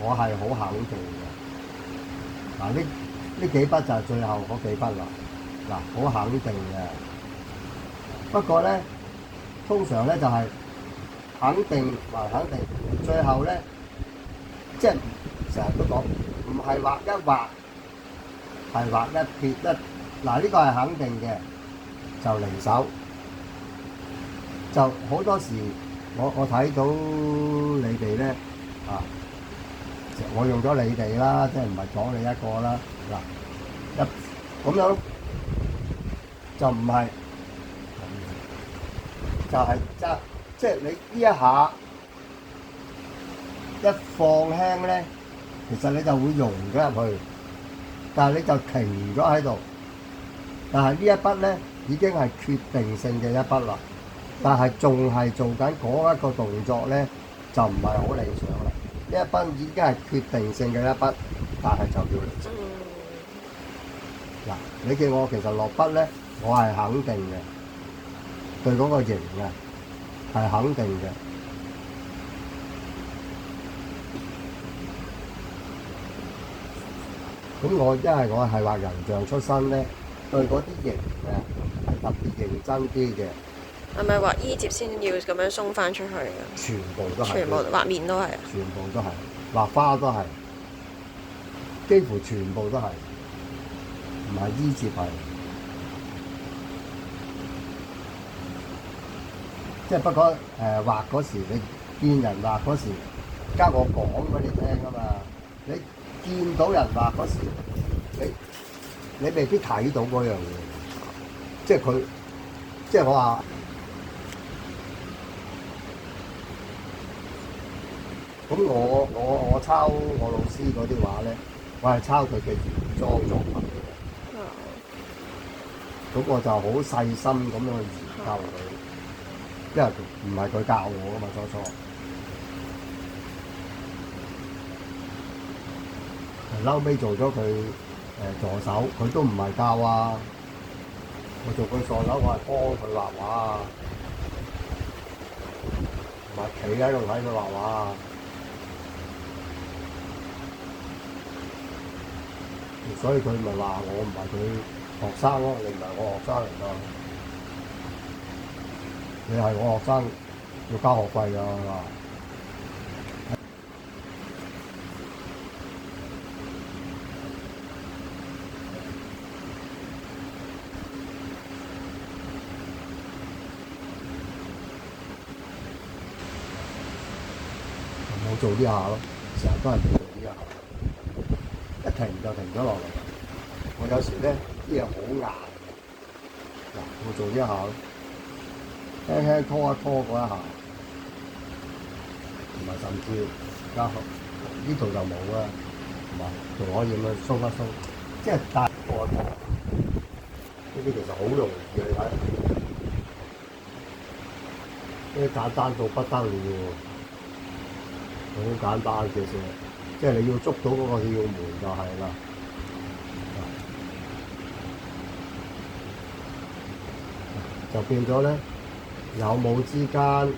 我係好肯定嘅。嗱，呢幾筆就係最後嗰幾筆啦。嗱，好肯定嘅。不過咧，通常咧就係肯定還肯定，最後咧即係成日都講，唔係畫一畫，係畫一撇一。嗱，呢個係肯定嘅，就離手。就好多時我睇到你哋咧啊，我用咗你哋啦，即係唔係講你一個啦。嗱，咁樣就唔係，就係即係你呢一下一放輕咧，其實你就會融咗入去，但係你就停咗喺度。但係呢一筆咧已經係決定性嘅一筆啦，但係仲係做緊嗰一個動作咧，就唔係好理想啦。呢一筆已經係決定性嘅一筆，但係就要離手。嗱，你見我其實落筆咧，我係肯定嘅，對嗰個形啊係肯定嘅。咁我因為我係畫人像出身咧，對嗰啲形啊係特別認真啲嘅。係咪畫衣摺先要咁樣鬆翻出去㗎？全部都係，全部畫面都係。全部都係，畫花都係，幾乎全部都係，唔係衣摺係。即係不過畫嗰時，你見人畫嗰時，而家我講俾你聽啊嘛。你見到人畫嗰時，你未必睇到嗰樣嘢。即係佢，即係我話。咁我抄我老師嗰啲畫咧，我係抄佢嘅原裝作品嘅。咁我就好細心咁樣去研究佢，因為唔係佢教我噶嘛，初初。後尾做咗佢助手，佢都唔係教啊。我做佢助手，我係幫佢畫畫啊，唔係企喺度睇佢畫畫啊。所以佢咪話我唔係佢學生咯，你唔係我學生嚟㗎，你係我學生，要交學費㗎。冇做呢下咯，成日都係冇做呢下。一停就停咗落嚟。我有時咧啲嘢好硬，嗱，我做呢一下咯，輕輕拖一拖嗰一下，同埋甚至而家呢度就冇啦，係嘛？仲可以咁樣鬆一鬆，即係帶拖一拖。呢啲其實好容易嘅，你睇，呢啲簡單到不得了喎，好簡單嘅事。即係你要捉到嗰個竅門就係啦，就變咗咧有冇之間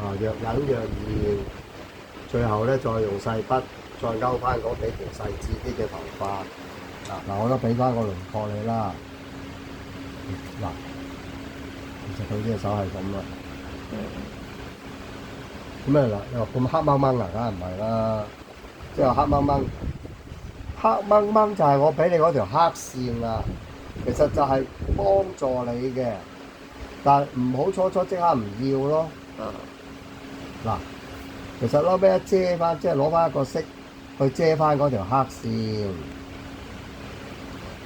若隱若現，最後咧再用細筆再勾翻嗰幾條細緻啲嘅頭髮。嗱，我都俾翻個輪廓你啦。嗱，其實佢隻手係咁啦。咁咩嗱？你話咁黑掹掹啊？梗係唔係啦。即係黑掹掹，黑掹掹就係我俾你嗰條黑線啦。其實就係幫助你嘅，但係唔好初初即刻唔要咯。嗱，其實攞咩遮翻，即係攞翻一個色去遮翻嗰條黑線。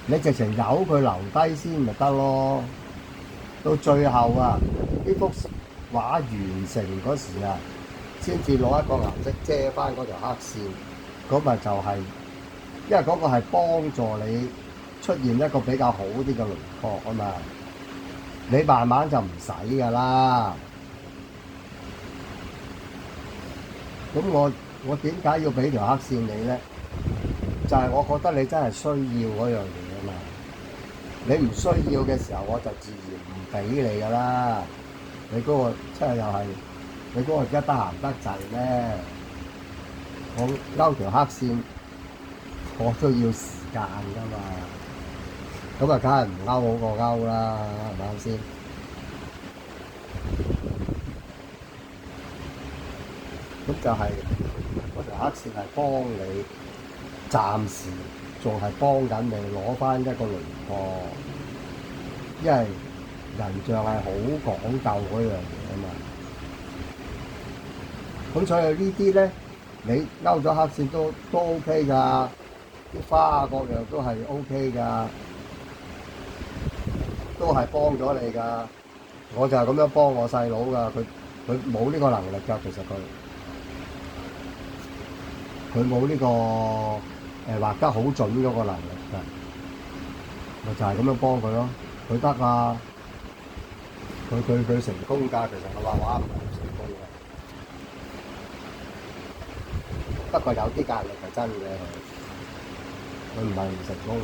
你直情由佢留低先咪得咯。到最後啊，呢幅畫完成嗰時啊，先至攞一個顏色遮翻嗰條黑線。嗰咪就係，因為嗰個係幫助你出現一個比較好啲嘅輪廓啊嘛。你慢慢就唔使㗎啦。咁我點解要俾條黑線你咧？就係我覺得你真係需要嗰樣嘢啊嘛。你唔需要嘅時候，我就自然唔俾你㗎啦。你嗰個真係又係，你嗰個而家得閒得滯咧。我勾條黑線，我都要時間㗎嘛。咁啊，梗係唔勾好過勾啦，係咪先？咁就係嗰條黑線係幫你，暫時仲係幫緊你攞翻一個輪廓，因為人像係好講究嗰樣嘢啊嘛。咁所以呢啲咧，你勾咗黑線都 OK 㗎，啲花啊各樣都係 OK 㗎，都係幫咗你㗎。我就係咁樣幫我細佬㗎，佢冇呢個能力㗎，其實佢冇呢個畫得好準嗰個能力㗎，我就係咁樣幫佢咯。佢得啊，佢成功㗎，其實佢畫畫唔係唔成功嘅。不過有啲壓力係真嘅，佢唔係唔成功。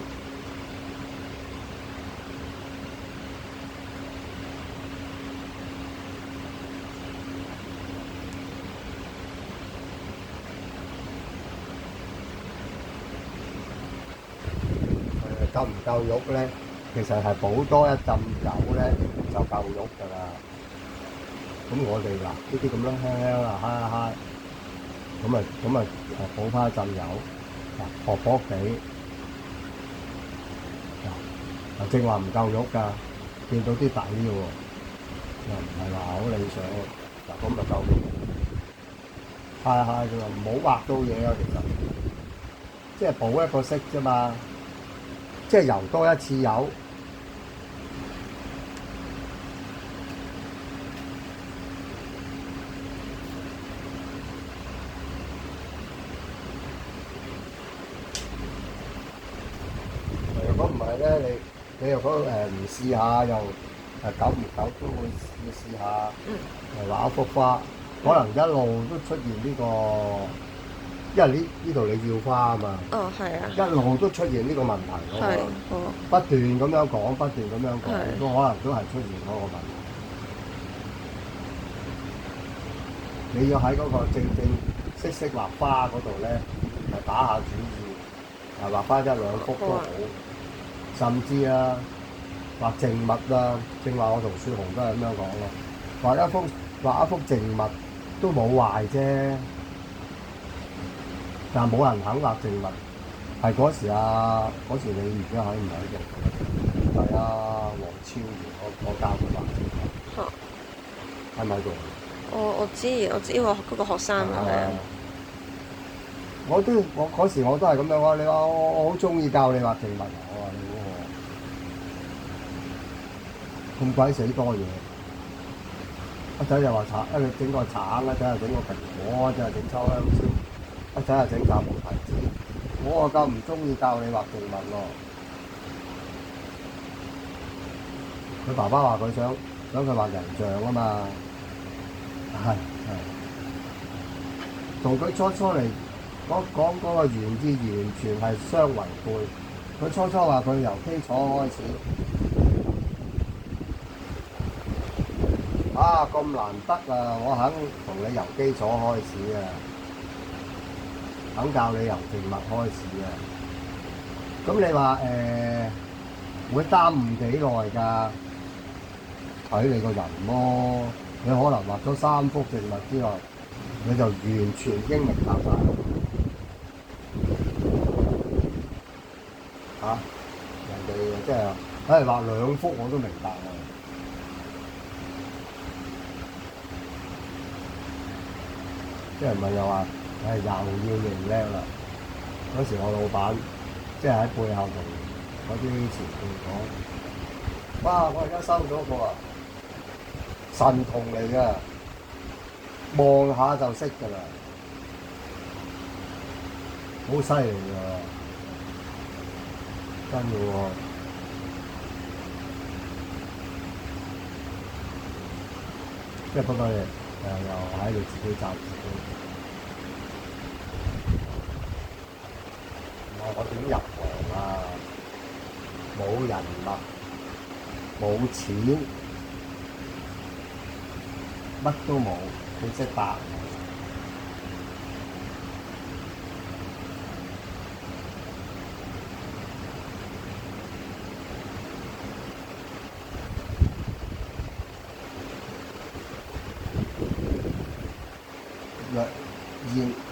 夠唔夠肉咧？其實係補多一浸油咧就夠肉㗎啦。咁我哋嗱呢啲咁樣輕輕啊，揩一揩。咁啊，補翻一浸油，嗱薄薄地，嗱正話唔夠肉㗎，見到啲底嘅喎，又唔係話好理想喎，嗱咁就夠肉，揩一揩啫嘛，唔好畫到嘢啊，其實，即係補一個色啫嘛，即係油多一次油。如果唔係咧，你如果唔試下，又久唔久都會要試下，畫一幅花，可能一路都出現呢個，因為呢度你要花啊嘛。哦，係啊。一路都出現呢個問題咯。係，不斷咁樣講，不斷咁樣講，都可能都係出現嗰個問題。你要喺嗰個正式畫花嗰度咧，係打下主意，係畫翻一兩幅都好。甚至啊，畫靜物啊，正話我同雪紅都係咁樣講咯。畫一幅靜物都冇壞啫，但係冇人肯畫靜物。係嗰時你而家喺唔喺度？係啊，黃超然，我教佢畫靜物。喺唔喺度？我知嗰個學生係啊。我嗰時我都係咁樣講，你話我好中意教你畫靜物，我話你咁鬼死多嘢，一陣又話橙，一陣整個橙，一陣又整個蘋果，一陣又整秋香蕉，一陣又整雜毛提子。我夠唔中意教你畫靜物咯。佢爸爸話佢想佢畫人像啊嘛，係。同佢初嚟講嗰個原意完全係相違背。佢初話佢由基礎開始。啊，咁難得啊！我肯同你由基礎開始啊，肯教你由靜物開始啊。咁你話會耽誤幾耐㗎？睇你個人咯。你可能畫咗3幅靜物之內，你就完全已經明白晒。人哋即係畫2幅我都明白啊。即係唔係又話，又要認叻啦！嗰時我老闆即係喺背後同嗰啲前輩講：哇！我而家收咗個神童嚟㗎，望下就識㗎啦，好犀利㗎，真嘅喎！即係不過又喺度自己讚自己。我點入行啊？冇人脈，冇錢，乜都冇，你識白？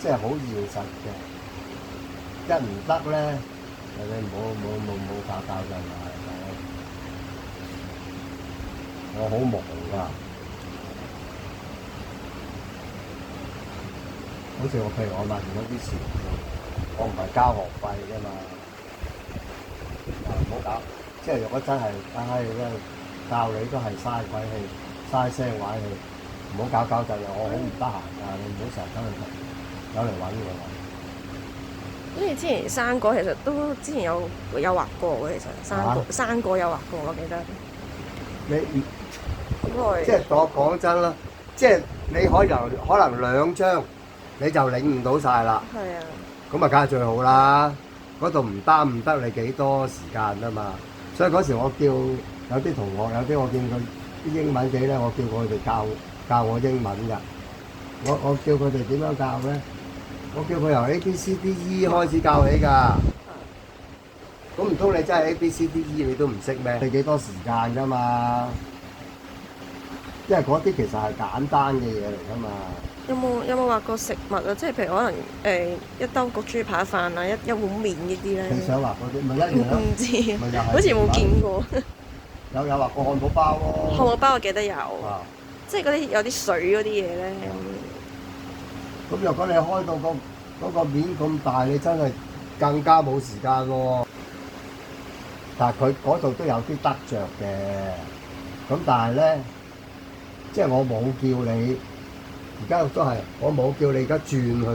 即係好現實嘅。一唔得咧，你冇搞搞震啊！我好忙㗎，好似譬如我問嗰啲錢，我唔係交學費㗎嘛，唔好搞。即係如果真係，教你都係嘥鬼氣、嘥聲玩氣，唔好搞搞震啊！我好唔得閒㗎，你唔好成日走嚟揾我。咁你之前生果其實都之前有畫過嘅，其實生果有畫過，我記得。你好耐。即係我講真啦，即係你可能2張你就領悟到晒啦。係啊。咁啊，梗係最好啦！嗰度唔耽誤得你幾多時間啊嘛。所以嗰時我叫有啲同學，有啲我見佢啲英文記咧，我叫佢哋教我英文㗎。我叫佢哋點樣教咧？我叫佢由 A B C D E 開始教起㗎。咁唔通你真係 A B C D E 你都唔識咩？你幾多時間㗎嘛？因為嗰啲其實係簡單嘅嘢嚟㗎嘛。有冇畫過食物啊？即係譬如可能一兜焗豬扒飯啊，一碗麵呢啲咧。你想畫嗰啲咪一樣咯？唔知，咪又係好似冇見過。有畫過漢堡包喎。漢堡包我記得有，啊，即係嗰啲有啲水嗰啲嘢咧。咁若果你開到嗰個面咁大，你真係更加冇時間喎。但係佢嗰度都有啲得着嘅，咁但係咧，即係我冇叫你，而家都係我冇叫你而家轉去。